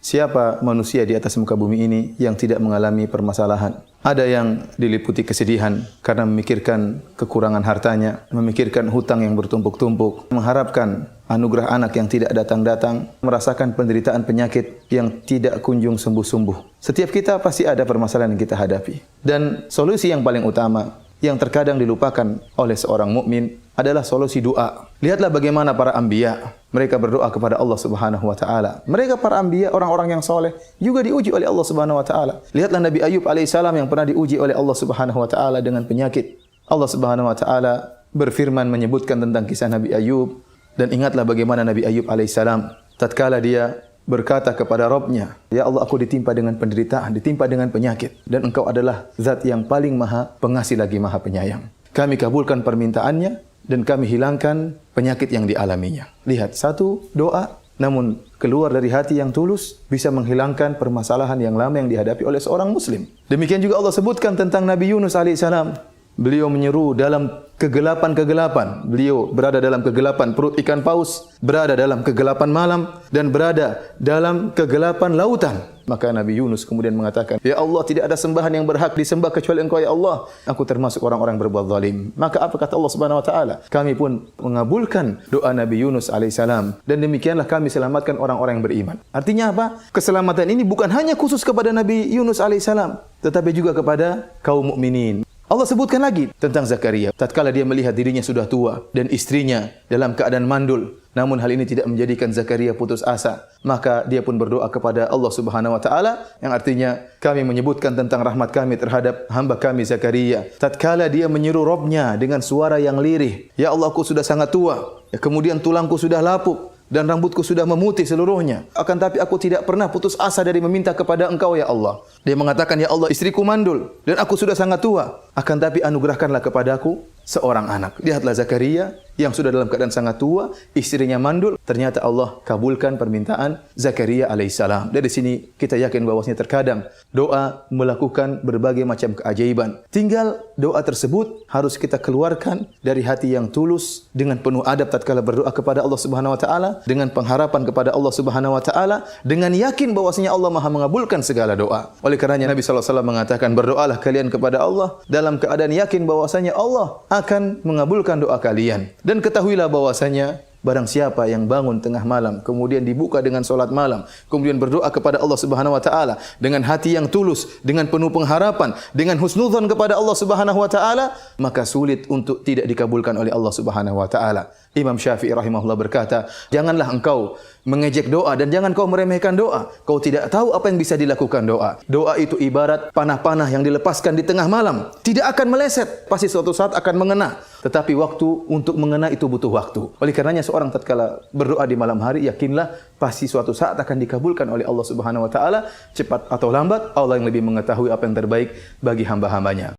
Siapa manusia di atas muka bumi ini yang tidak mengalami permasalahan? Ada yang diliputi kesedihan karena memikirkan kekurangan hartanya, memikirkan hutang yang bertumpuk-tumpuk, mengharapkan anugerah anak yang tidak datang-datang, merasakan penderitaan penyakit yang tidak kunjung sembuh-sembuh. Setiap kita pasti ada permasalahan yang kita hadapi. Dan solusi yang paling utama yang terkadang dilupakan oleh seorang mukmin adalah solusi doa. Lihatlah bagaimana para anbiya, mereka berdoa kepada Allah Subhanahu wa taala. Mereka para anbiya, orang-orang yang soleh, juga diuji oleh Allah Subhanahu wa taala. Lihatlah Nabi Ayub alaihissalam yang pernah diuji oleh Allah Subhanahu wa taala dengan penyakit. Allah Subhanahu wa taala berfirman menyebutkan tentang kisah Nabi Ayub, dan ingatlah bagaimana Nabi Ayub alaihissalam tatkala dia berkata kepada Rabb-Nya, "Ya Allah, aku ditimpa dengan penderitaan, ditimpa dengan penyakit, dan Engkau adalah zat yang paling maha pengasih lagi maha penyayang. Kami kabulkan permintaannya, dan kami hilangkan penyakit yang dialaminya." Lihat, satu doa, namun keluar dari hati yang tulus, bisa menghilangkan permasalahan yang lama yang dihadapi oleh seorang muslim. Demikian juga Allah sebutkan tentang Nabi Yunus alaihissalam. Beliau menyeru dalam kegelapan-kegelapan. Beliau berada dalam kegelapan perut ikan paus, berada dalam kegelapan malam, dan berada dalam kegelapan lautan. Maka Nabi Yunus kemudian mengatakan, "Ya Allah, tidak ada sembahan yang berhak disembah kecuali Engkau, ya Allah. Aku termasuk orang-orang berbuat zalim." Maka apa kata Allah Subhanahu wa taala? Kami pun mengabulkan doa Nabi Yunus alaihissalam, dan demikianlah kami selamatkan orang-orang yang beriman. Artinya apa? Keselamatan ini bukan hanya khusus kepada Nabi Yunus alaihissalam, tetapi juga kepada kaum mukminin. Allah sebutkan lagi tentang Zakaria. Tatkala dia melihat dirinya sudah tua dan istrinya dalam keadaan mandul, namun hal ini tidak menjadikan Zakaria putus asa, maka dia pun berdoa kepada Allah Subhanahu wa taala, yang artinya kami menyebutkan tentang rahmat kami terhadap hamba kami Zakaria. Tatkala dia menyeru Rabb-Nya dengan suara yang lirih, "Ya Allah, aku sudah sangat tua, kemudian tulangku sudah lapuk, dan rambutku sudah memutih seluruhnya. Akan tapi aku tidak pernah putus asa dari meminta kepada Engkau, ya Allah." Dia mengatakan, "Ya Allah, istriku mandul dan aku sudah sangat tua. Akan tapi anugerahkanlah kepadaku seorang anak." Lihatlah Zakaria yang sudah dalam keadaan sangat tua, istrinya mandul, ternyata Allah kabulkan permintaan Zakaria alaihissalam. Dari sini kita yakin bahwasanya terkadang doa melakukan berbagai macam keajaiban. Tinggal doa tersebut harus kita keluarkan dari hati yang tulus, dengan penuh adab tatkala berdoa kepada Allah Subhanahu wa taala, dengan pengharapan kepada Allah Subhanahu wa taala, dengan yakin bahwasanya Allah Maha mengabulkan segala doa. Oleh karenanya Nabi sallallahu alaihi wasallam mengatakan, "Berdoalah kalian kepada Allah dalam keadaan yakin bahwasanya Allah akan mengabulkan doa kalian." Dan ketahuilah bahwasanya barang siapa yang bangun tengah malam, kemudian dibuka dengan solat malam, kemudian berdoa kepada Allah Subhanahu wa taala dengan hati yang tulus, dengan penuh pengharapan, dengan husnudzon kepada Allah Subhanahu wa taala, maka sulit untuk tidak dikabulkan oleh Allah Subhanahu wa taala. Imam Syafi'i rahimahullah berkata, "Janganlah engkau mengejek doa dan jangan kau meremehkan doa. Kau tidak tahu apa yang bisa dilakukan doa. Doa itu ibarat panah-panah yang dilepaskan di tengah malam. Tidak akan meleset, pasti suatu saat akan mengena. Tetapi waktu untuk mengena itu butuh waktu. Oleh karenanya seorang tatkala berdoa di malam hari, yakinlah pasti suatu saat akan dikabulkan oleh Allah Subhanahu wa taala. Cepat atau lambat, Allah yang lebih mengetahui apa yang terbaik bagi hamba-hambanya."